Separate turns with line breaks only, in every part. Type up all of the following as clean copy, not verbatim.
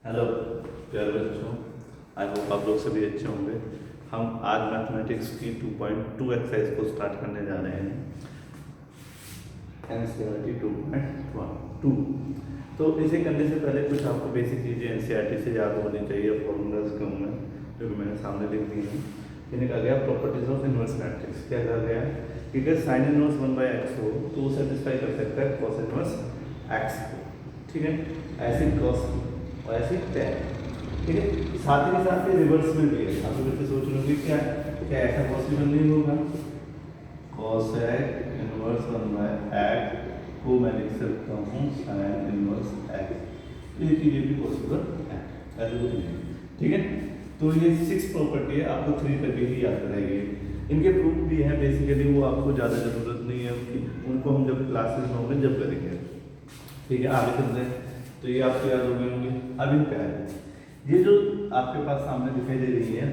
Hello प्यारे बच्चों, I hope आप लोग सभी अच्छे होंगे। हम आज मैथमेटिक्स की 2.2 एक्सरसाइज को स्टार्ट करने जा रहे हैं। एनसीईआरटी 2.2। तो इसे करने से पहले कुछ आपको बेसिक चीज़ें एनसीईआरटी से याद होनी चाहिए। फॉर्मूलाज के मैं जो कि मैंने सामने लिख दी हैं। इन्हें कहा गया प्रॉपर्टीज ऑफ इनवर्स मैट्रिक्स। क्या कहा गया कि अगर साइन इनवर्स 1/x हो तो वो सेटिस्फाई कर सकता है कॉस इनवर्स x को। ठीक है, ऐसे कॉस और ऐसे टैन। ठीक है, साथ ही साथ रिवर्स में भी है। आप लोग सोच रहे होंगे क्या ऐसा पॉसिबल नहीं होगा। cosec इनवर्स 1/x को मैं लिख सकता हूँ sin इनवर्स x। ये चीज़ें भी पॉसिबल है, ऐसा कुछ नहीं। ठीक है, तो ये 6 प्रॉपर्टी है, आपको 3 करके ही याद रहेगी। इनके प्रूफ भी हैं, बेसिकली वो आपको ज़्यादा ज़रूरत नहीं है उनकी, उनको हम जब क्लासेस में होंगे जब करेंगे। ठीक है, आगे चलते हैं। तो ये आपको याद हो गए होंगे। अब इनका है ये जो आपके पास सामने दिखाई दे रही है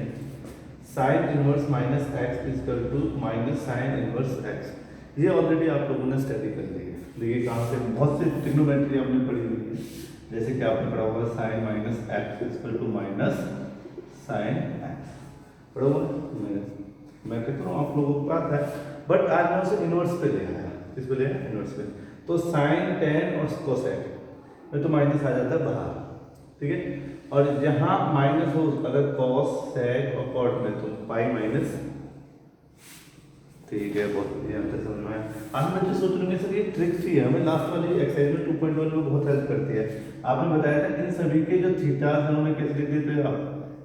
sine inverse minus x is equal to minus sine inverse x. ये ऑलरेडी आप लोगों ने स्टडी कर ली है। देखिए कहाँ से बहुत से ट्रिग्नोमेट्री आपने पढ़ी हुई है। जैसे कि आपने पढ़ा हुआ sine minus x is equal to minus sine x पढ़ा हुआ। मैं कहता हूँ आप लोगों को आता है, बट आज मैं उसे इनवर्स पे ले आया। किस पे ले आया? इनवर्स पे। तो साइन टेन और कोसेक में तो माइनस आ जाता है बाहर। ठीक है, और जहां माइनस हो अगर कॉस सेक और कॉट में तो पाई माइनस। ठीक है, बहुत बढ़िया समझ में आया। आज बच्चे सोच रहे होंगे सर ये ट्रिक्स ही है, हमें लास्ट वाली एक्सरसाइज में 2.1 में बहुत हेल्प करती है। आपने बताया था इन सभी के जो थीटास हैं उन्हें कैसे लिखते थे आप,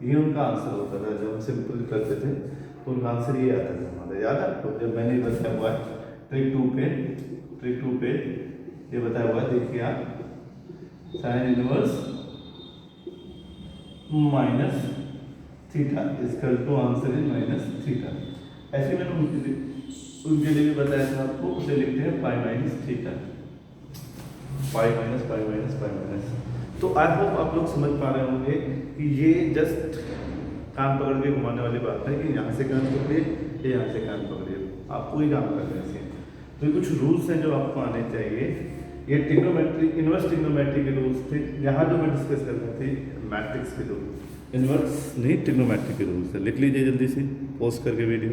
ये उनका आंसर होता था। जब हम सिंपल करते थे तो उनका आंसर ये आता था हमारा, याद है आपको? जब मैंने बताया हुआ है ट्रिक टू पे ये बताया हुआ है, देखिए आप sine inverse minus theta is equal to answer is minus theta. ऐसे मैंने उनके लिए भी बताया था आपको, उसे लिखते हैं pi minus theta, pi minus pi minus pi minus. तो आई होप आप लोग समझ पा रहे होंगे कि ये जस्ट कान पकड़ के घुमाने वाली बात है कि यहाँ से कान पकड़िए, यहाँ से कान पकड़िए, आपको ही काम करने से। तो ये कुछ रूल्स हैं जो आपको आने चाहिए। ये ट्रिग्नोमेट्री इनवर्स ट्रिग्नोमेट्री के रूल्स थे। यहाँ जो मैं डिस्कस कर रही थी मैट्रिक्स के रूल, इनवर्स नहीं ट्रिग्नोमेट्री के रूल्स है। लिख लीजिए जल्दी से, पोस्ट करके वीडियो।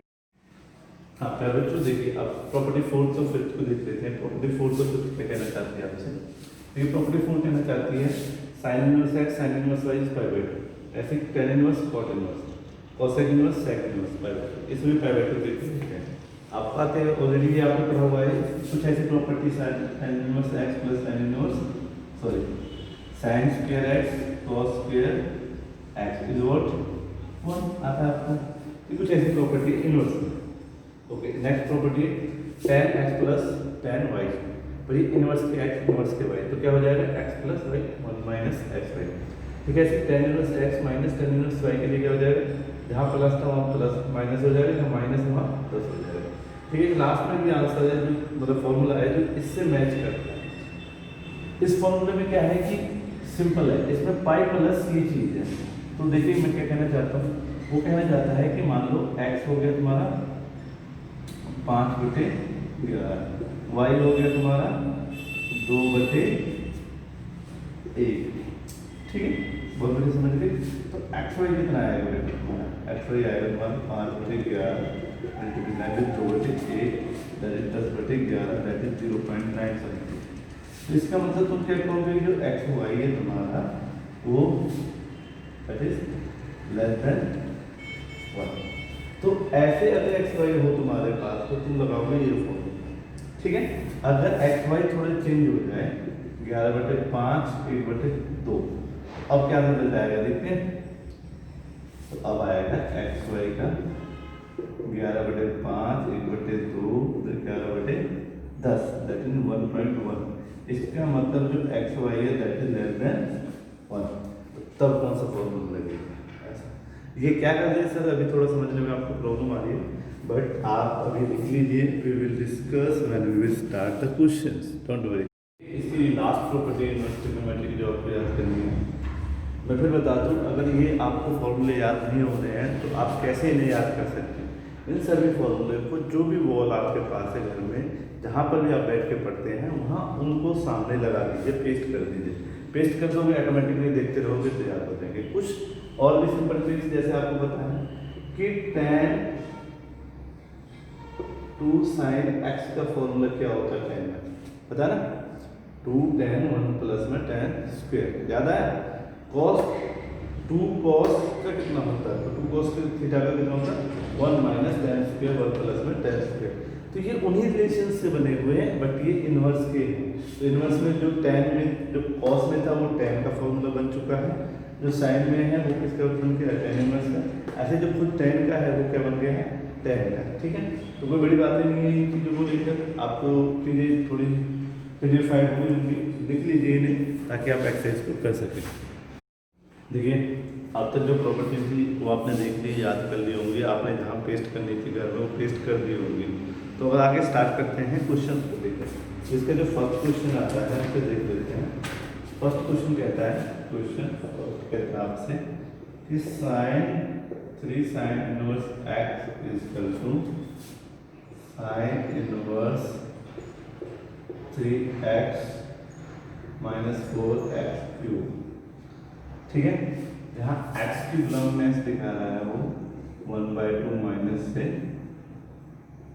हाँ प्यारे बच्चों, देखिए अब प्रॉपर्टी 4th और 5th को देख लेते हैं। प्रॉपर्टी 4th और 5th क्या कहना चाहती है आपसे? देखिए प्रॉपर्टी 4 कहना चाहती है sine inverse x sine inverse y is pi by 2, ऐसे tan inverse cot inverse cosec inverse sec inverse pi by 2। इसमें पाई बाय 2 देखते हैं। आपको आते हैं ऑलरेडी, ये आपने पढ़ा हुआ है। कुछ ऐसी property sine inverse x plus sine inverse sorry sine square x cos square x is what 1 आता है आपका। ये कुछ ऐसी प्रॉपर्टी इनवर्स में। Okay, next property tan x plus tan y, भाई इनवर्स के x इनवर्स के y, तो क्या हो जाएगा x plus y 1 minus x y. ठीक है, ऐसे tan inverse x minus tan inverse y के लिए क्या हो जाएगा, जहाँ प्लस था वहाँ प्लस माइनस हो जाएगा, जहाँ माइनस है वहाँ प्लस हो जाएगा। ठीक है, लास्ट में भी आंसर है जो मतलब फॉर्मूला है जो इससे मैच करता है। इस फॉर्मूले में क्या है कि सिंपल है, इसमें पाई प्लस ये चीज़ है। तो देखिए मैं क्या कहना चाहता हूँ, वो कहना चाहता है कि मान लो x हो गया तुम्हारा 5/11, y हो गया तुम्हारा 2/1। ठीक है, बहुत बढ़िया समझ गए। तो एक्स वाई कितना आएगा बेटा? एक्स वाई आएगा तुम्हारा 5/11 × 2/1, दैट इज 10/11, दैट इज 0.97। तो इसका मतलब तुम क्या कहोगे, जो एक्स वाई है तुम्हारा वो दैट इज लेस देन 1। तो ऐसे अगर एक्स वाई हो तुम्हारे पास तो तुम लगाओगे ये फॉर्मूला। ठीक है, अगर एक्स वाई थोड़े चेंज हो जाए 11/5 1/2, अब क्या रिजल्ट आएगा देखते हैं। तो अब आएगा एक्स वाई का 11/5 1/2 11/10, दैट इज 1.1। इसका मतलब जो एक्स वाई है दैट इज लेस देन 1। तब कौन सा फॉर्मूला लगेगा? ये क्या कर रहे हैं सर, अभी थोड़ा समझने में आपको प्रॉब्लम आ रही है, बट आप अभी लिख लीजिए। We will discuss when we will start the questions, don't worry. इसकी लास्ट प्रॉपर्टी इनवर्स ट्रिग्नोमेट्री की जो आपको याद करनी है, मैं फिर बता दूं, अगर ये आपको फॉर्मूले याद नहीं होते हैं तो आप कैसे इन्हें याद कर सकते हैं। इन सभी फॉर्मूले को जो भी वॉल आपके पास है घर में, जहाँ पर भी आप बैठ के पढ़ते हैं वहाँ उनको सामने लगा दीजिए, पेस्ट कर दीजिए। पेस्ट कर दोगे ऑटोमेटिकली देखते रहोगे तो याद कुछ और भी सिंपल ट्रिक्स जैसे आपको पता है कि tan 2 sin x का फॉर्मूला क्या होता है tan का, पता है ना, 2 tan 1 प्लस में tan स्क्वायर, याद है। cos 2 cos का कितना होता है, तो 2 cos का थीटा का कितना होता है 1 माइनस tan स्क्वायर 1 प्लस में tan स्क्वायर। तो ये उन्हीं रिलेशन से बने हुए हैं, बट ये इन्वर्स के हैं। तो इन्वर्स में जो tan में जो cos में था वो tan का फॉर्मूला बन चुका है, जो sin में है वो किसका बन गया है tan इन्वर्स का। ऐसे जो खुद tan का है वो क्या बन गया है tan का, ठीक है। तो कोई बड़ी बात नहीं है इन चीज़ों को लेकर, आपको चीज़ें थोड़ी क्लियरफाइड हुई होंगी, लिख लीजिए इन्हें ताकि आप एक्सरसाइज को कर सकें। देखिए अब तक जो प्रॉपर्टी थी वो आपने देख ली, याद कर ली होंगी, आपने जहाँ पेस्ट करनी थी घर में वो पेस्ट कर दी होंगी। तो अब आगे स्टार्ट करते हैं क्वेश्चन को लेकर। इसका जो फर्स्ट क्वेश्चन आता है उसे देख लेते हैं। फर्स्ट क्वेश्चन कहता है, क्वेश्चन कहता है आपसे कि sin 3 sin inverse x is equal to sin inverse 3x minus 4x cube, ठीक है। यहाँ x की लंबनेस दिखा रहा है वो 1/2 माइनस से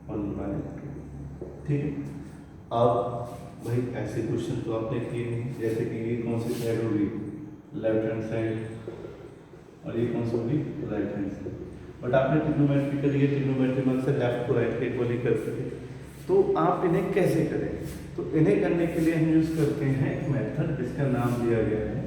1/2, ठीक है। अब भाई ऐसे क्वेश्चन तो आपने किए नहीं, जैसे कि ये कौन सी साइड होगी, लेफ्ट हैंड साइड, और ये कौन सी होगी, राइट हैंड साइड। बट आपने ट्रिग्नोमेट्री करी है, ट्रिग्नोमेट्री में अक्सर लेफ्ट को राइट के इक्वली कर सके। तो आप इन्हें कैसे करें, तो इन्हें करने के लिए हम यूज करते हैं एक मेथड जिसका नाम दिया गया है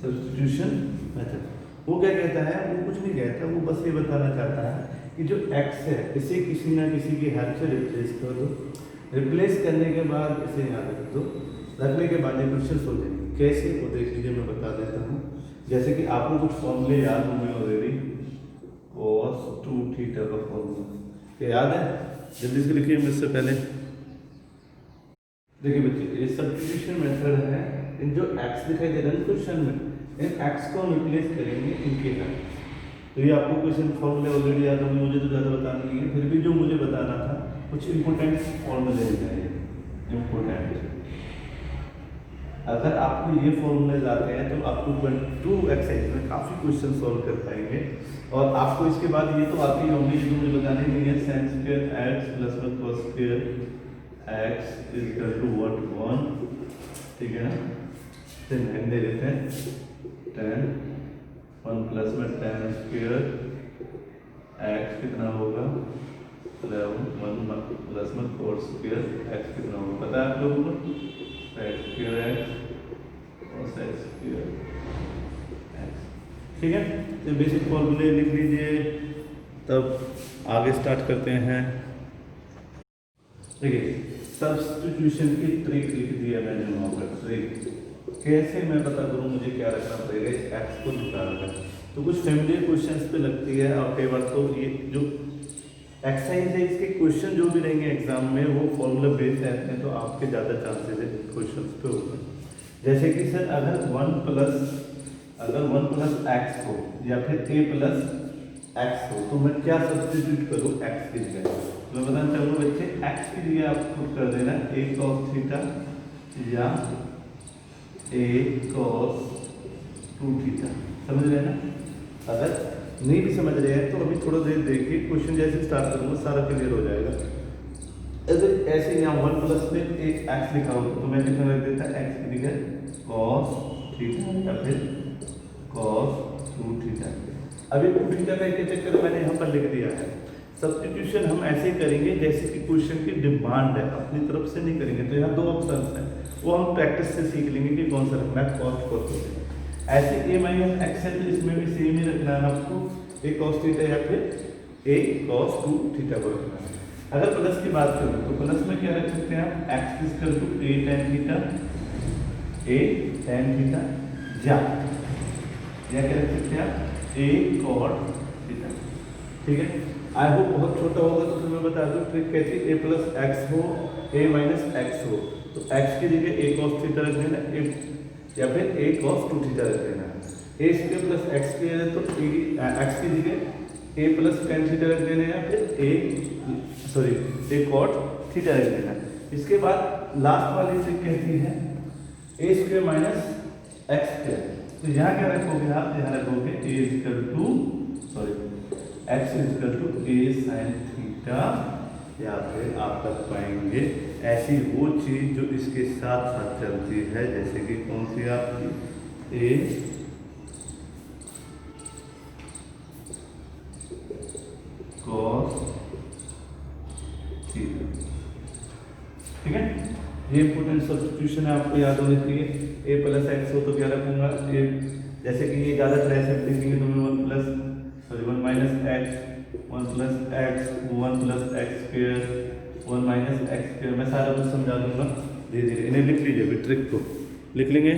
सब्स्टिट्यूशन मेथड। वो क्या कहता है, वो कुछ नहीं कहता, वो बस ये बताना चाहता है कि जो x है इसे किसी ना किसी की हेल्प से रिप्लेस कर दो। रिप्लेस करने के बाद इसे यहाँ रख दो, रखने के बाद ये क्वेश्चन हो जाएंगे। कैसे, वो देख लीजिए, मैं बता देता हूँ। जैसे कि आपको कुछ फॉर्मूले याद होंगे ऑलरेडी, cos 2 थीटा का फॉर्मूला क्या याद है, जल्दी से लिखिए मुझसे पहले। देखिए बच्चे, ये सब्स्टिट्यूशन मेथड है। इन जो x दिखाई दे रहा है क्वेश्चन में, इन x को हम रिप्लेस करेंगे इनके साथ। तो ये आपको क्वेश्चन फॉर्मूले ऑलरेडी याद होंगे, मुझे तो ज़्यादा बताना नहीं है, फिर भी जो मुझे बताना था कुछ इंपॉर्टेंट फॉर्मूले दिखाए, इंपॉर्टेंट। अगर आपको ये फॉर्मूले आते हैं तो आपको 2 एक्सरसाइज में काफ़ी क्वेश्चन सॉल्व कर पाएंगे। और आपको इसके बाद ये तो आती ही होंगी, ये तो मुझे बताने नहीं है, sin square x plus 1 cos square x is equal to what 1, ठीक है ना। फिर हम दे देते हैं tan 1 प्लस में tan स्क्वायर x कितना होगा 11, 1 प्लस में cos स्क्वायर x कितना होगा, पता है आप लोगों को, sin square x cos square x, ठीक है। तो बेसिक फॉर्मूले लिख लीजिए, तब आगे स्टार्ट करते हैं। देखिए सब्स्टिट्यूशन की ट्रिक लिख दिया मैंने वहाँ पर, ट्रिक कैसे मैं पता करूँ मुझे क्या रखना पड़ेगा इस एक्स को निकालना। तो कुछ फैमिलियर क्वेश्चंस पे लगती है, और कई बार तो ये जो एक्सरसाइज है इसके क्वेश्चन जो भी रहेंगे एग्जाम में वो फॉर्मूला बेस्ड रहते हैं, तो आपके ज़्यादा चांसेस है क्वेश्चन पे होते हैं। जैसे कि सर अगर 1 प्लस एक्स हो या फिर a प्लस एक्स हो, तो मैं क्या सब्स्टिट्यूट करूँ एक्स की जगह। मैं बताना चाहूँगा बच्चे, एक्स की जगह आपको कर देना a cos थीटा या a cos 2 थीटा, समझ रहे हैं ना। अगर नहीं भी समझ रहे हैं तो अभी थोड़ा देर देखिए, क्वेश्चन जैसे स्टार्ट करूँगा सारा क्लियर हो जाएगा। अगर ऐसे यहाँ 1 प्लस में एक एक्स लिखा होगा तो मैं कितना रख देता एक्स की जगह cos थीटा या फिर cos 2 थीटा। अभी थीटा का एक चक्कर मैंने यहाँ पर लिख दिया है। सब्स्टिट्यूशन हम ऐसे करेंगे जैसे कि क्वेश्चन की डिमांड है, अपनी तरफ से नहीं करेंगे। तो यहाँ 2 ऑप्शन है, वो हम प्रैक्टिस से सीख लेंगे कि कौन सा रखना है, cos cos। ऐसे a माइनस एक्स है तो इसमें भी सेम ही रखना है आपको, a cos थीटा या फिर a cos 2 थीटा को रखना है। अगर प्लस की बात करूँ तो प्लस में क्या रख सकते हैं आप, x equal to a tan theta, a tan theta, या क्या रख सकते हैं आप a cot थीटा, ठीक है। आई होप बहुत छोटा होगा तो फिर मैं बता दूँ ट्रिक कैसी, a प्लस एक्स हो a माइनस एक्स हो तो x की जगह a cos थीटा रख देना, या फिर a cos 2 थीटा रख देना। a square plus x square है तो x की जगह ए प्लस टेन थीटा रख देना है, फिर ए कॉट थीटा रख देना है। इसके बाद लास्ट वाली से कहती है A square minus x square. तो यहाँ क्या रखोगे आप, यहाँ रखोगे A equal to X equal to A sine theta, या फिर आप रख पाएंगे ऐसी वो चीज जो इसके साथ साथ चलती है, जैसे कि कौन सी आपकी ए कॉस थीटा। ठीक है, ये इंपोर्टेंट सब्स्टिट्यूशन है, आपको याद होनी चाहिए। ए प्लस एक्स हो तो क्या रखूंगा, ए जैसे कि ये ज़्यादा ट्राई सेट लिखेंगे तो मैं one minus x, one plus x, one plus x square, one minus x square. मैं सारा कुछ समझा दूंगा धीरे धीरे। इन्हें लिख लीजिए, अभी ट्रिक को लिख लेंगे,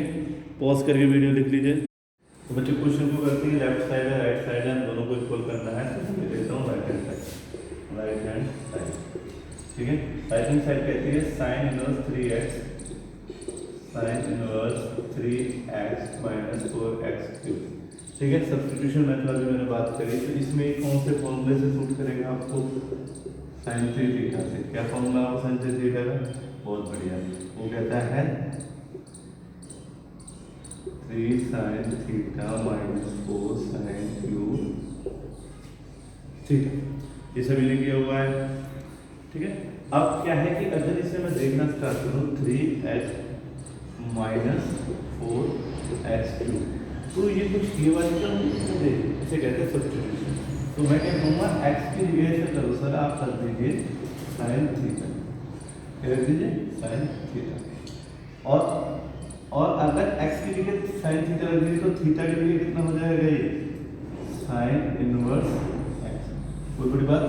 पॉज करके वीडियो लिख लीजिए। तो बच्चे क्वेश्चन को करते हैं, लेफ्ट साइड है राइट साइड है, दोनों को इक्वल करना है। तो मैं देता हूँ right hand side, right hand side. ठीक है, राइट हैंड साइड कहती है sine inverse 3x, sine inverse 3x minus 4x cube. ठीक है, सब्स्टिट्यूशन मेथड जो मैंने बात करी, तो इसमें कौन से फॉर्मूले से सूट करेगा आपको, साइन 3 थीटा से। क्या फॉर्मूला हो साइन 3 थीटा का, बहुत बढ़िया, वो कहता है 3 sine theta minus 4 sine cube theta. ये सभी लिखे हुआ है। ठीक है, अब क्या है कि अगर इसे मैं देखना स्टार्ट करूँ 3x माइनस 4x क्यूब, तो ये कुछ ये वाली टर्म इसे कहते हैं सब्स्टिट्यूशन। तो मैं क्या कहूँगा, x की जगह से करो सर आप कर दीजिए साइन थीटा, क्या रख दीजिए साइन थीटा। और अगर x की जगह साइन थीटा रख दीजिए तो थीटा की जगह कितना हो जाएगा, ये साइन इनवर्स x। कोई बड़ी बात,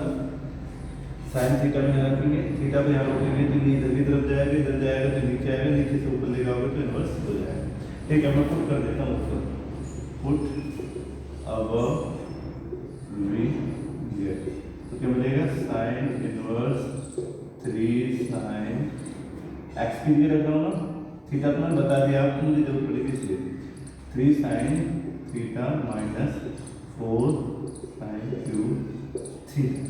साइन थीटा में रखेंगे, थीटा पे यहाँ रखेंगे तो ये इधर की तरफ जाएगा, इधर जाएगा तो नीचे आएगा, नीचे से ऊपर ले जाओगे तो इनवर्स हो जाएगा। ठीक है, मैं पुट कर देता हूँ उसको, पुट अब वी गेट, तो क्या मिलेगा साइन इनवर्स 3 साइन एक्स की जगह रख रहा हूँ ना, थीटा तो मैंने बता दिया आपको, मुझे जरूरत पड़ेगी इसलिए 3 sine theta minus 4 sine cube theta.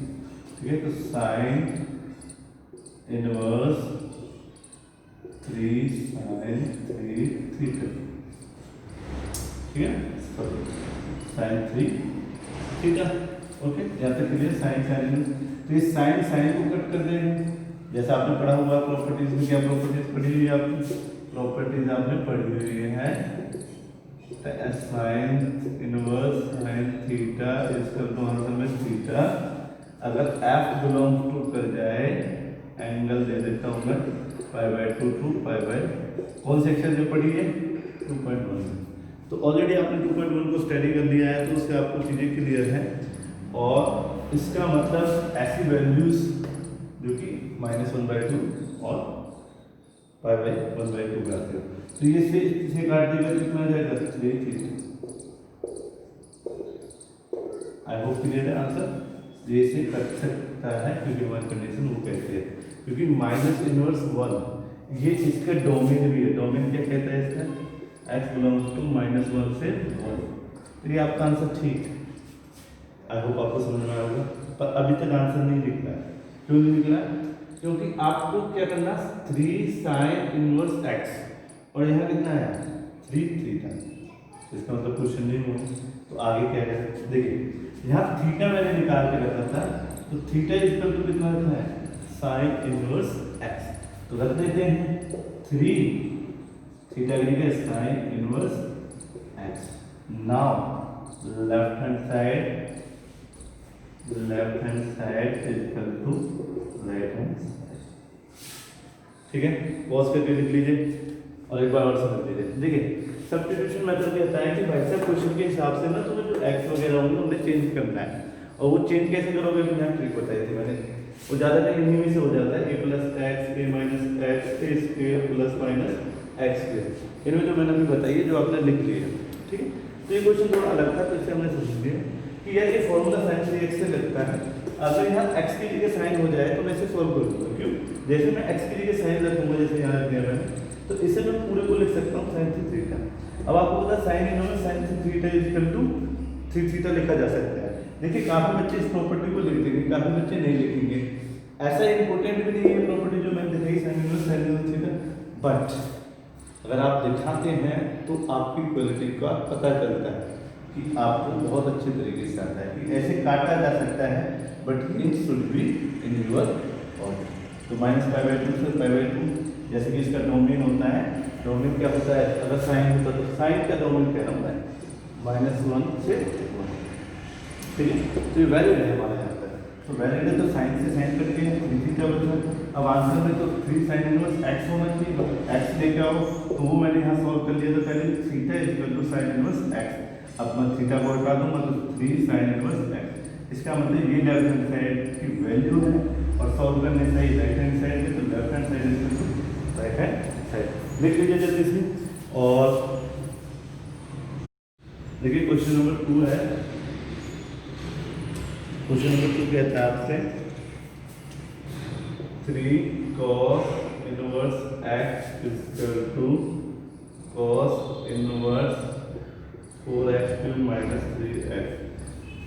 ठीक है, तो साइन इनवर्स 3 साइन 3 थीटा। ठीक है, साइन 3 थीटा। ओके, यहाँ तक क्लियर, साइन साइन। तो इस साइन साइन को कट कर देंगे, जैसा आपने पढ़ा हुआ प्रॉपर्टीज में। क्या प्रॉपर्टीज पढ़ी हुई है आपने, प्रॉपर्टीज आपने पढ़ी हुई है, साइन इनवर्स साइन थीटा इसका तो आंसर में थीटा, अगर f बिलोंग टू कर जाए, एंगल दे देता हूँ मैं π/2 टू π/, कौन सी एक्शन जो पढ़ी है 2.1। तो ऑलरेडी आपने 2.1 को स्टडी कर लिया है, तो उससे आपको चीज़ें क्लियर है। और इसका मतलब ऐसी वैल्यूज जो कि -1/2 और π/1/2 आते हो, तो ये से इसे काट देगा तो कितना जाएगा 3 थीटा। आई होप क्लियर है आंसर। ये से कट सकता है क्योंकि वन कंडीशन वो कहते हैं, क्योंकि -1 ये इसका डोमेन भी है। डोमेन क्या कहता है इसका, x बिलोंग्स टू -1 से 1। तो ये आपका आंसर ठीक है। आई होप आपको समझ में आया होगा, पर अभी तक आंसर नहीं निकला है। क्यों नहीं निकला है, क्योंकि आपको क्या करना, 3 साइन इनवर्स x और यहाँ कितना है 3 थीटा। इसका मतलब क्वेश्चन नहीं हुआ। तो आगे क्या है, देखिए यहाँ थीटा मैंने निकाल के रखा था, तो थीटा इक्वल टू कितना है साइन इनवर्स x, तो रख देते हैं 3 थीटा की जगह sine inverse x। Now left hand side is equal to right hand side. ठीक है, पॉज करके लिख लीजिए और एक बार और समझ लीजिए। देखिए सब्स्टिट्यूशन मेथड कहता है कि भाई साहब क्वेश्चन के हिसाब से ना तुम्हें जो x वगैरह होंगे उन्हें चेंज करना है, और वो चेंज कैसे करोगे, यहाँ ट्रिक बताई थी मैंने। वो ज़्यादातर इन्हीं में से हो जाता है, a plus x A minus x A square plus minus x square. इनमें जो मैंने अभी बताई है, जो आपने लिख लिया। ठीक है, तो ये क्वेश्चन थोड़ा अलग था, तो इससे हमने समझ लिया कि यार ये फॉर्मूला साइन 3x से लगता है। अगर यहाँ x की जगह साइन हो जाए तो मैं इसे सॉल्व कर दूँगा। क्यों, जैसे मैं x की जगह साइन रखूँगा, जैसे यहाँ रख दिया मैंने, तो इसे मैं पूरे को लिख सकता हूँ साइन 3 थीटा। अब आपको पता है sine inverse sine 3 theta is equal to 3 theta लिखा जा सकता है। देखिए काफ़ी बच्चे इस प्रॉपर्टी को लिख देंगे, काफ़ी बच्चे नहीं लिखेंगे। ऐसा इंपॉर्टेंट भी नहीं है प्रॉपर्टी जो मैंने दिखाई sign inverse sine inverse theta, but अगर आप दिखाते हैं तो आपकी क्वालिटी का पता चलता है कि आपको बहुत अच्छे तरीके से आता है कि ऐसे काटा जा सकता है, but in should be in your order. तो -π/2 से π/2, जैसे कि इसका डोमेन होता है, डोमेन क्या होता है, अगर साइन होता तो साइन का डोमेन क्या होता है -1 से 1, ठीक है। तो ये वैलिड है हमारे यहाँ पर, तो वैलिड है तो साइन से साइन कट के 3 क्या बचा। अब आंसर में तो 3 साइन इनवर्स x होना चाहिए, x लेके आओ, तो वो मैंने यहाँ सॉल्व कर लिया था पहले, theta equal to sine inverse x। अब मैं थीटा को हटा दूंगा तो 3 साइन इनवर्स x, इसका मतलब ये लेफ्ट हैंड साइड की वैल्यू है, और सॉल्व करने सही राइट हैंड साइड है, तो left hand side equal to right hand side लिख लीजिए जल्दी से। और देखिए क्वेश्चन नंबर 2 है, क्वेश्चन नंबर 2 कहता है आपसे 3 cos inverse x equal to cos inverse 4x cube minus 3x।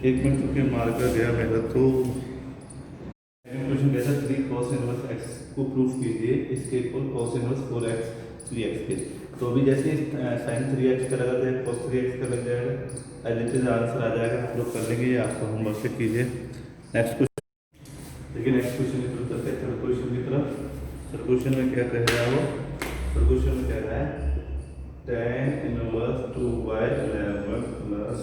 एक मिनट रुके, मार्कर गया मेरा। तो क्वेश्चन कहता है 3 cos इनवर्स x को प्रूफ कीजिए इसके equal cos inverse 4x 3x के। तो अभी जैसे sin 3x का लगा दे cos 3x का लग जाएगा, एलिप्टिस आंसर आ जाएगा, आप लोग कर लेंगे, ये आपको होमवर्क से कीजिए। नेक्स्ट क्वेश्चन, देखिए नेक्स्ट क्वेश्चन की तरफ चलते हैं, थर्ड क्वेश्चन की तरफ। थर्ड क्वेश्चन में क्या कह रहा है वो, थर्ड क्वेश्चन में कह रहा है tan inverse 2/11 plus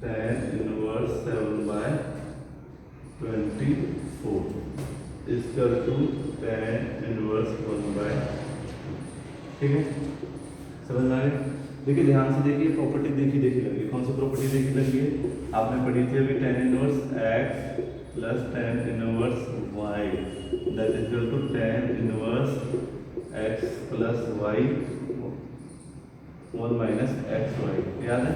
tan inverse 7/24 equal to tan inverse 1/, ठीक है, समझ में आ गया। देखिए ध्यान से देखिए, प्रॉपर्टी देखी लगी, कौन सी प्रॉपर्टी देखी लगी है, आपने पढ़ी थी अभी, tan inverse x plus tan inverse y that is equal to tan inverse x plus y 1 minus xy, याद है।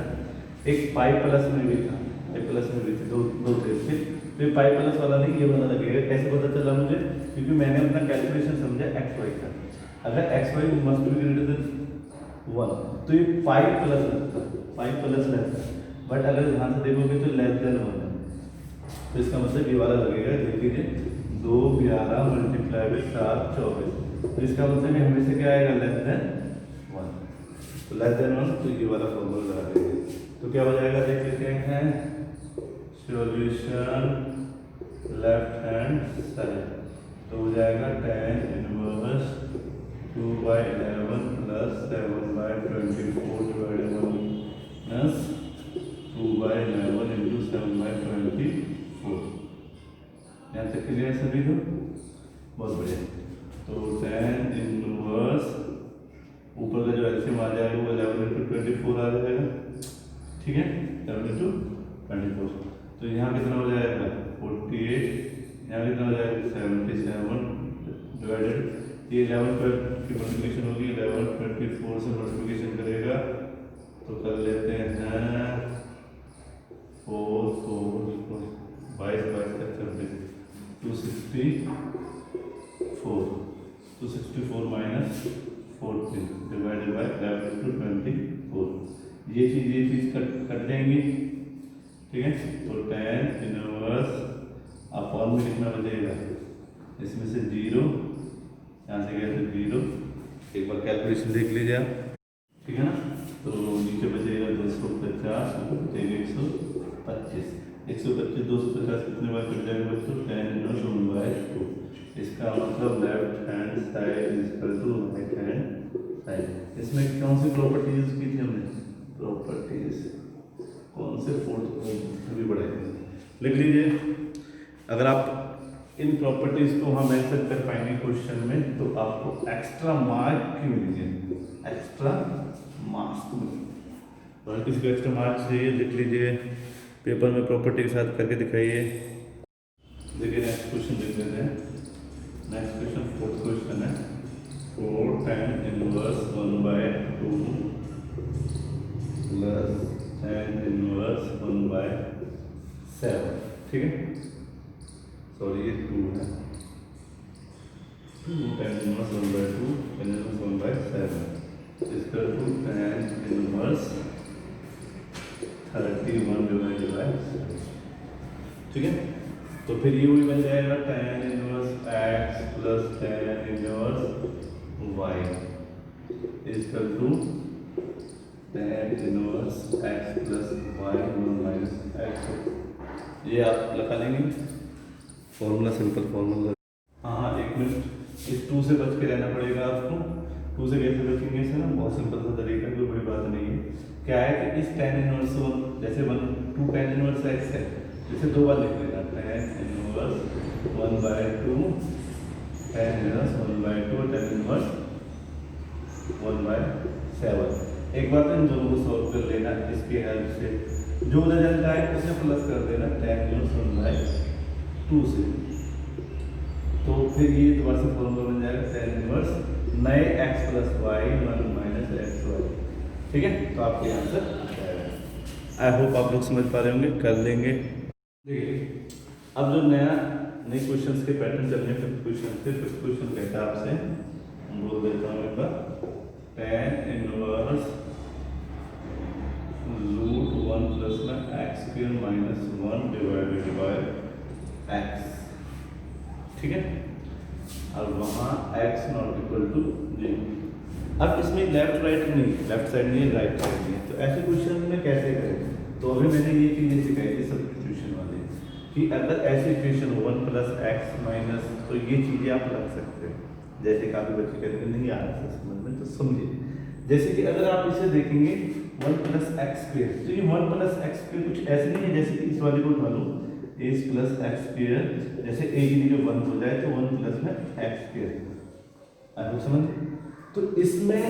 एक पाई प्लस में भी था, पाई प्लस में भी थे, दो थे इसके, तो ये पाई प्लस वाला नहीं, ये वाला लगेगा। कैसे पता चला मुझे, क्योंकि मैंने अपना कैलकुलेशन समझा xy का, अगर xy must be greater than 1 तो ये पाई प्लस लगता, पाई प्लस लगता, बट अगर ध्यान से देखोगे तो लेस देन 1 है, तो इसका मतलब ये वाला लगेगा। देख लीजिए 2 11 मल्टीप्लाई बाई 4 24, तो इसका मतलब ये हमेशा क्या आएगा, लेस देन 1, तो लेस देन 1, तो ये वाला फॉर्मूला लगा देंगे, तो क्या हो जाएगा, देख लेते हैं, सॉल्यूशन लेफ्ट हैंड साइड, तो हो जाएगा tan inverse 2/11 plus 7/24 divided by minus 2/11 into 7/24। यहाँ तक क्लियर है सभी को, बहुत बढ़िया। तो tan इनवर्स ऊपर का जो एलसीएम आ जाएगा वो 11 इंटू 24 आ जाएगा, ठीक है, 11 इंटू 24, तो यहाँ कितना हो जाएगा 48, यहाँ कितना हो जाएगा 77 डिवाइडेड, ये 11 की मल्टीप्लिकेशन होगी, 11 24 से मल्टीप्लिकेशन करेगा, तो कर लेते हैं 4 4 22 का 26 264 माइनस 14 डिवाइडेड बाई 11 इंटू 24, ये चीज़ कट जाएंगी, ठीक है। तो tan इनवर्स अपॉन में कितना बचेगा, इसमें से 0, यहाँ से गया तो 0, एक बार कैलकुलेशन देख लीजिए आप, ठीक है ना। तो नीचे बचेगा 250, बचेगा 125, 125 250 कितने बार कट जाएगा बच्चों, tan इनवर्स 1/2, इसका मतलब left hand side equal to right hand side. इसमें कौन सी प्रॉपर्टी यूज की थी हमने, प्रॉपर्टीज कौन से, फोर्थ अभी बढ़ाए, लिख लीजिए। अगर आप इन प्रॉपर्टीज को हम मेंशन कर पाएंगे क्वेश्चन में, तो आपको एक्स्ट्रा मार्क क्यों मिलेंगे, एक्स्ट्रा मार्क्स को मिलेंगे। और किसी को एक्स्ट्रा मार्क्स चाहिए, लिख लीजिए पेपर में प्रॉपर्टी के साथ करके दिखाइए। देखिए नेक्स्ट क्वेश्चन देख लेते हैं, नेक्स्ट क्वेश्चन फोर्थ क्वेश्चन है, 4 tan inverse 1/2 plus tan inverse 1/7, ठीक है, सॉरी ये 2 है, 2 tan इनवर्स 1/2 tan इनवर्स 1/7 इसका 2 tan इनवर्स 31 डिवाइडेड बाय ठीक है। तो फिर ये भी बन जाएगा tan inverse x plus tan inverse y equal to tan inverse x plus y 1 minus x। ये आप लगा लेंगे फॉर्मूला, सिंपल फॉर्मूला। हाँ, एक मिनट, इस 2 से बच के रहना पड़ेगा आपको। 2 से कैसे बचेंगे इसे ना, बहुत सिंपल सा तरीका, कोई बड़ी बात नहीं है। क्या है कि इस tan इनवर्स को जैसे 2 tan इनवर्स x है, इसे 2 बार लिख लेना, tan inverse 1/2 tan inverse 1/2 tan inverse 1/7। एक बार तो इन दोनों को सॉल्व कर लेना इसकी हेल्प से, जो रिजल्ट आए उसे प्लस कर देना tan इनवर्स 1/2 से। तो फिर ये दोबारा से फॉर्मूला बन जाएगा tan इनवर्स नए x plus y 1 minus x y. ठीक है, तो आपके आंसर आ जाएगा। आई होप आप लोग समझ पा रहे होंगे, कर लेंगे। देखिए, अब जो नए क्वेश्चंस के पैटर्न चल रहे हैं, फिफ्थ क्वेश्चन कहता है आपसे, बोल देता हूँ एक बार, tan इनवर्स √1 प्लस में x square minus 1 divided by x. ठीक है, और वहाँ x नॉट इक्वल टू 0। अब इसमें लेफ्ट राइट नहीं, लेफ्ट साइड नहीं है, राइट साइड नहीं है, तो ऐसे क्वेश्चन में कैसे करें? तो अभी मैंने ये चीज़ें सिखाई थी सब्स्टिट्यूशन वाले, कि अगर ऐसी इक्वेशन 1 प्लस एक्स माइनस, तो ये चीज़ें आप रख सकते हैं। जैसे काफ़ी बच्चे कहते हैं नहीं आ रहा है समझ में, तो समझिए। जैसे कि अगर आप इसे देखेंगे 1 प्लस एक्स स्क्वायर, तो ये 1 प्लस एक्स स्क्वायर कुछ ऐसे नहीं है जैसे कि इस वाले को उठा लो, ए प्लस एक्स स्क्वायर, जैसे ए की जगह 1 हो जाए तो 1 प्लस में एक्स स्क्वायर। आप समझ? तो इसमें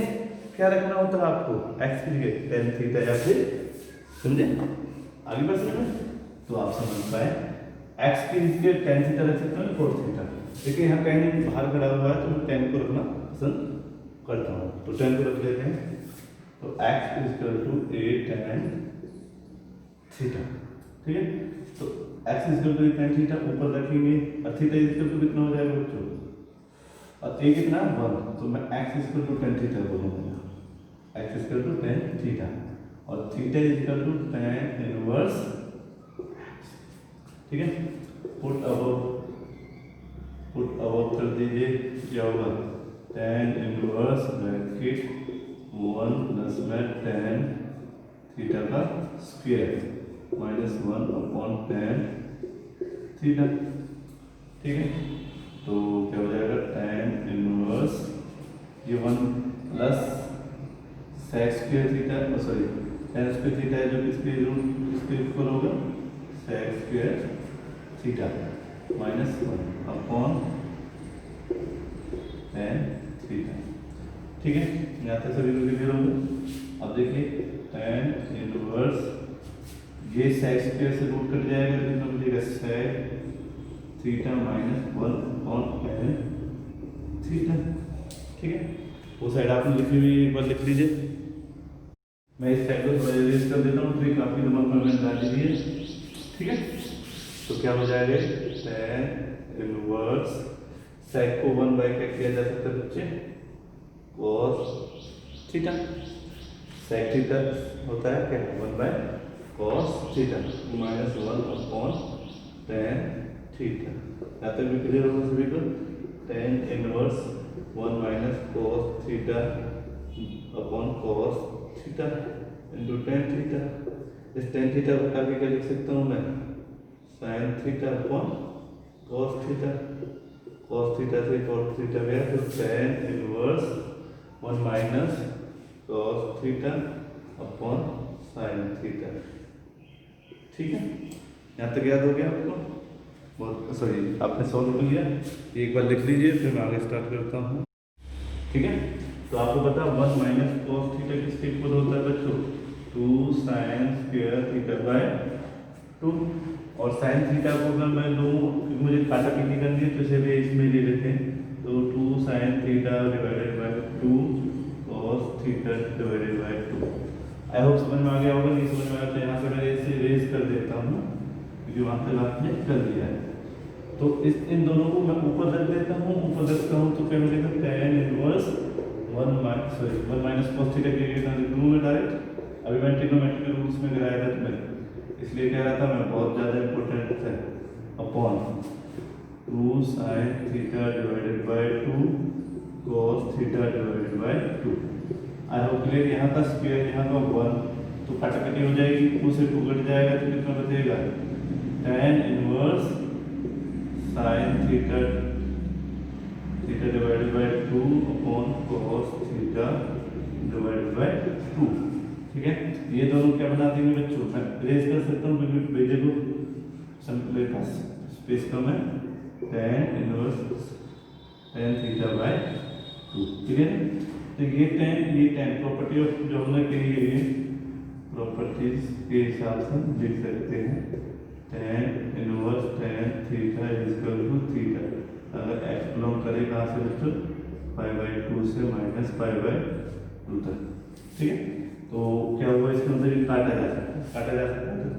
क्या रखना होता है आपको, एक्स की जगह tan थीटा, या फिर समझे आगे बढ़ सकते हैं तो आप समझ पाए, एक्स की जगह tan थीटा रख सकते हैं, cos थीटा। देखिए यहाँ कहीं बाहर खड़ा हुआ है तो मैं tan को रखना पसंद करता हूँ, तो tan को रख लेते हैं। तो x equal to a tan theta. ठीक है, तो x equal to tan theta ऊपर रखेंगे, और थीटा इक्वल टू कितना हो जाएगा बच्चों, और a कितना 1, तो मैं x equal to tan theta बोलूँगा, x equal to tan theta, और theta equal to tan inverse. ठीक है, पुट अबव कर दीजिए, क्या होगा tan इनवर्स ब्रैकेट 1 प्लस में tan थीटा का square minus 1 upon tan theta. ठीक है, तो क्या हो जाएगा tan इनवर्स ये 1 plus sec square theta, sorry tan square theta है जो किसके रूट इसके इक्वल होगा, sec square theta minus 1 upon tan theta. ठीक है, यहाँ तक सभी को क्लियर होगा। अब देखिए tan इनवर्स ये sec स्क्वायर से रूट कट जाएगा, कितना बचेगा sec theta minus 1 upon tan theta. ठीक है, वो साइड आपने लिखी हुई एक बार लिख लीजिए, मैं इस साइड को थोड़ा इरेज कर देता हूँ, तो ये काफ़ी दिमाग में मैंने डाल दी है। ठीक है, तो क्या हो जाएगा tan इनवर्स sec को 1 बाय क्या किया जा सकता है बच्चे, cos थीटा। sec थीटा होता है क्या 1 by cos theta minus 1 upon tan theta. यहाँ तक भी क्लियर होगा सभी को, tan inverse 1 minus cos theta upon cos theta into tan theta. इस tan थीटा को हटा के क्या लिख सकता हूँ मैं, sin theta upon cos theta. cos theta से cos थीटा गया, तो tan inverse 1 minus cos theta upon sin theta. ठीक है, यहाँ तक याद हो गया आपको, बहुत सॉरी आपने सॉल्व कर लिया, एक बार लिख लीजिए, फिर मैं आगे स्टार्ट करता हूँ। ठीक है, तो आपको पता 1 माइनस cos थीटा किसके इक्वल होता है बच्चों, 2 sin स्क्वायर थीटा बाय 2। और sin थीटा को अगर मैं लूँ, क्योंकि मुझे काटा पीटी करनी है, तो इसे इसमें ले लेते हैं, तो 2 sin theta divided by 2 cos theta divided by 2। I hope समझ में आ गया होगा, नहीं समझ में आया तो यहाँ से मैं इसे रेज कर देता हूँ, क्योंकि वहाँ तक आपने कर दिया है। तो इन दोनों को मैं ऊपर रख देता हूँ, ऊपर रखता हूँ तो क्या मिलेगा tan inverse 1 minus cos theta के लिए लिखूँ डायरेक्ट। अभी मैं ट्रिग्नोमेट्री के रूल्स में कराया था तुम्हें, इसलिए कह रहा था मैं, बहुत ज़्यादा इंपॉर्टेंट है। Upon 2 sin theta divided by 2 cos theta divided by 2। I hope clear. यहाँ का स्क्वायर यहाँ का 1 तो काटाकाटी हो जाएगी, 2 से 2 कट जाएगा तो कितना बचेगा tan inverse sin theta divided by 2 upon cos theta divided by 2। ठीक है, ये दोनों क्या बना देंगे बच्चों, मैं इरेज कर सकता हूँ क्योंकि पेज को मेरे पास स्पेस कम है। tan inverse tan theta by 2। ठीक है, तो ये tan प्रॉपर्टी ऑफ जो हमने कही है प्रॉपर्टीज के हिसाब से हम लिख सकते हैं tan inverse tan theta is equal to theta. अगर x बिलोंग करे कहाँ से बच्चों, पाई बाय 2 से माइनस पाई बाय 2 तक। ठीक है, तो क्या हुआ इसके अंदर ये काटा जा सकता है।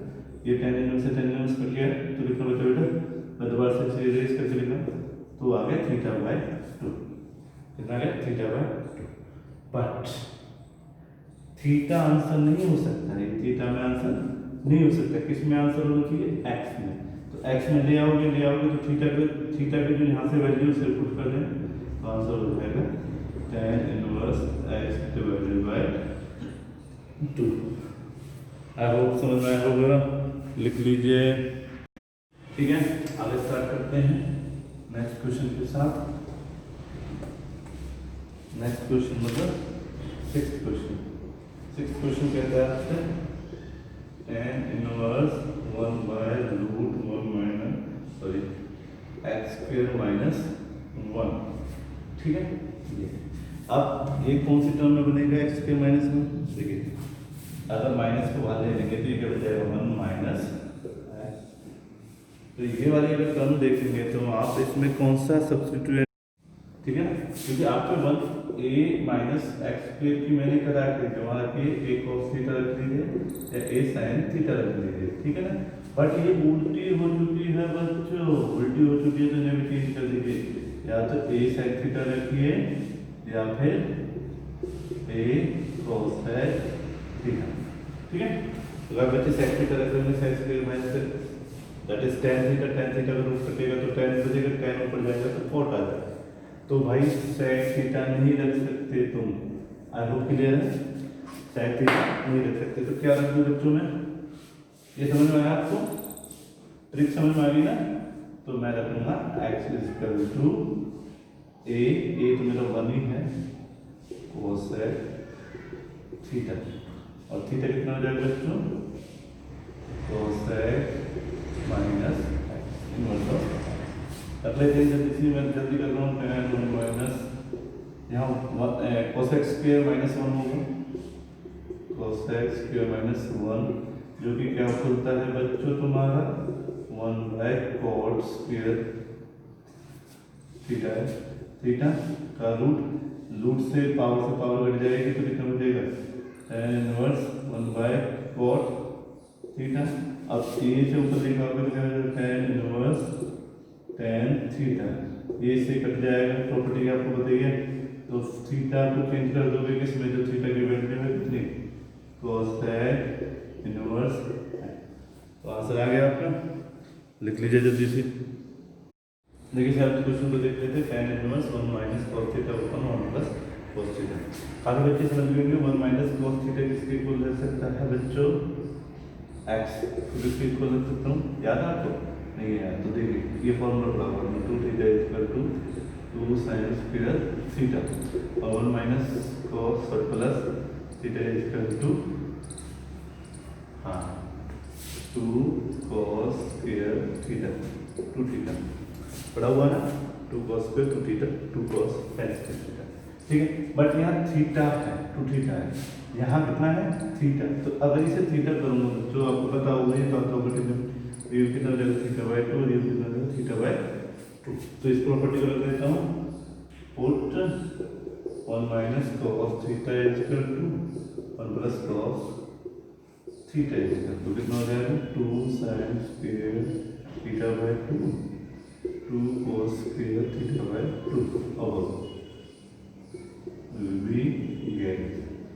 ये tan इनवर्स से tan इनवर्स कट गया तो कितना बचा बेटा, मैं दोबारा से इसे इरेज करके लिखा तो आ गया थीटा बाय 2। कितना गया theta by 2। But theta answer नहीं हो सकता है, थीटा में आंसर नहीं हो सकता। किस में आंसर होना चाहिए, एक्स में। तो एक्स में ले आओगे तो थीटा के जो यहाँ से वैल्यू से पुट कर दें तो आंसर हो जाएगा tan inverse x divided by 2। I hope समझ में आया होगा, लिख लीजिए। ठीक है, आगे स्टार्ट करते हैं नेक्स्ट क्वेश्चन के साथ। नेक्स्ट क्वेश्चन मतलब सिक्स्थ क्वेश्चन कहता है आपसे tan inverse 1 by root 1 minus x square minus 1। ठीक है, अब ये कौन सी टर्म में बनेगा एक्स स्क्वायर माइनस 1। देखिए, अगर माइनस को बाहर ले लेंगे तो ये क्या बचेगा 1 माइनस। तो ये वाली अगर टर्म देखेंगे तो आप इसमें कौन सा सब्स्टिट्यूट, ठीक है ना, क्योंकि आपके 1 a माइनस एक्स स्क्वायर की मैंने करा के जमा रखी a cos थीटा रख लीजिए या a sin थीटा रख लीजिए। ठीक है ना, बट ये उल्टी हो चुकी है बच्चों, उल्टी हो चुकी है तो इन्हें भी चेंज कर दीजिए, या तो a sin थीटा रखिए या फिर a cos थीटा। ठीक है, अगर बच्चे sec थीटा रख रहे हैं sec square minus that is tan theta का रूट कटेगा तो tan बचेगा, tan ऊपर जाएगा तो cot आ जाएगा। तो भाई sec थीटा नहीं रख सकते तुम। आई होप क्लियर है, sec थीटा नहीं रख सकते तो क्या रख दूं बच्चों में, ये समझ में आया आपको, ट्रिक समझ में आ गई ना। तो मैं रखूंगा x is equal to a तो मेरा 1 ही है cos थीटा, और थीटा कितना हो जाएगा बच्चों cos माइनस इनवर्स ऑफ। अब लेते हैं जल्दी से, मैं जल्दी कर रहा हूँ tan 1 माइनस यहाँ cos x स्क्वायर माइनस 1 होगा, cos x स्क्वायर माइनस 1 जो कि क्या खुलता है बच्चों तुम्हारा 1 बाय cot स्क्वायर थीटा है। थीटा का रूट से पावर कट जाएगी तो कितना बचेगा tan inverse 1 bye cot theta. अब ए से ऊपर देखा होगा तो tan इनवर्स tan थीटा, ये से कट जाएगा, प्रॉपर्टी आपको बताइए। तो थीटा को चेंज कर दोगे किसमें, जो थीटा की वैल्यू है कितनी cos इनवर्स। तो आंसर आ गया आपका, लिख लीजिए जल्दी से। देखिए सर क्वेश्चन को देख लेते हैं, tan inverse 1 minus cos theta upon 1 plus cos theta. काफी बच्चे समझ लेंगे 1 माइनस cos थीटा किसके इक्वल रह सकता है बच्चों, x किसके इक्वल रख सकता हूँ, याद है आपको, नहीं है तो देखिए ये फॉर्मूला पड़ा हुआ है 2 theta is equal to 2 sin square theta और 1 माइनस cos और plus theta is equal to 2 cos square theta 2 theta पड़ा हुआ ना, 2 cos square 2 theta 2 cos tan square theta. ठीक है, बट यहाँ थीटा है 2 थीटा है, यहाँ कितना है थीटा। तो अगर इसे थीटा करूँगा जो आपको पता होगा ये तो आपको ये कितना हो जाएगा थीटा बाय 2 और ये कितना हो जाएगा थीटा बाय 2। तो इस प्रॉपर्टी को रख देता हूँ, put 1 minus cos theta is equal to 1 plus cos theta is equal to कितना हो जाएगा 2 sin square theta by 2 2 cos square theta by 2 और वी गेट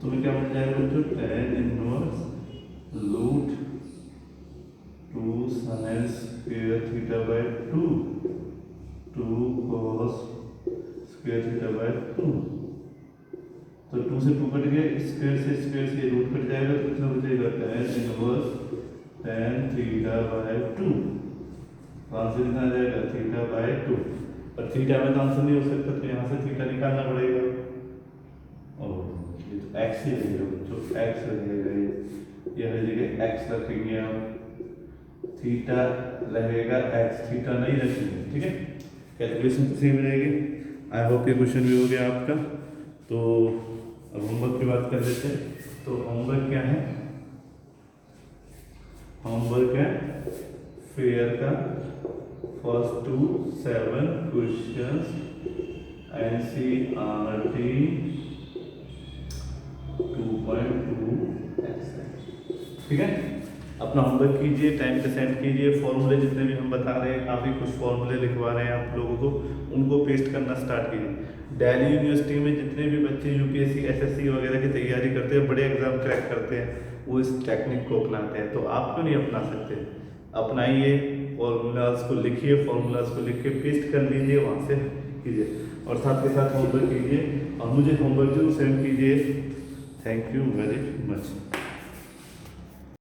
तुम्हें क्या मिल जाएगा बच्चों tan इनवर्स root 2 sin square theta by square theta by 2। तो 2 से 2 कट गया, स्क्वायर से रूट कट जाएगा, तो कितना बचेगा tan inverse tan theta by 2। Answer कितना आ जाएगा थीटा बाय 2। और थीटा में तो आंसर नहीं हो सकता, तो यहाँ से थीटा निकालना पड़ेगा। और ये तो एक्स ही रहेगा बच्चों, एक्स रहेगा, ये हर जगह एक्स रखेंगे आप, थीटा रहेगा एक्स, थीटा नहीं रखेंगे, ठीक है। कैलकुलेशन तो सेम रहेगी। आई होप ये क्वेश्चन भी हो गया आपका। तो अब होमवर्क की बात कर लेते हैं। तो होमवर्क क्या है, होमवर्क है फेयर का फर्स्ट 7 क्वेश्चंस NCERT 2.2 ठीक है। अपना होमवर्क कीजिए, टाइम पे सेंड कीजिए। फॉर्मूले जितने भी हम बता रहे हैं, काफ़ी कुछ फॉर्मूले लिखवा रहे हैं आप लोगों को, उनको पेस्ट करना स्टार्ट कीजिए। दिल्ली यूनिवर्सिटी में जितने भी बच्चे UPSC SSC वगैरह की तैयारी करते हैं, बड़े एग्जाम क्रैक करते हैं, वो इस टेक्निक को अपनाते हैं। तो आप क्यों नहीं अपना सकते? अपनाइए, फॉर्मूलाज को लिखिए, फॉर्मूलाज को लिख के पेस्ट कर लीजिए, वहाँ से कीजिए और साथ के साथ होमवर्क कीजिए और मुझे होमवर्क जरूर सेंड कीजिए। Thank you very much.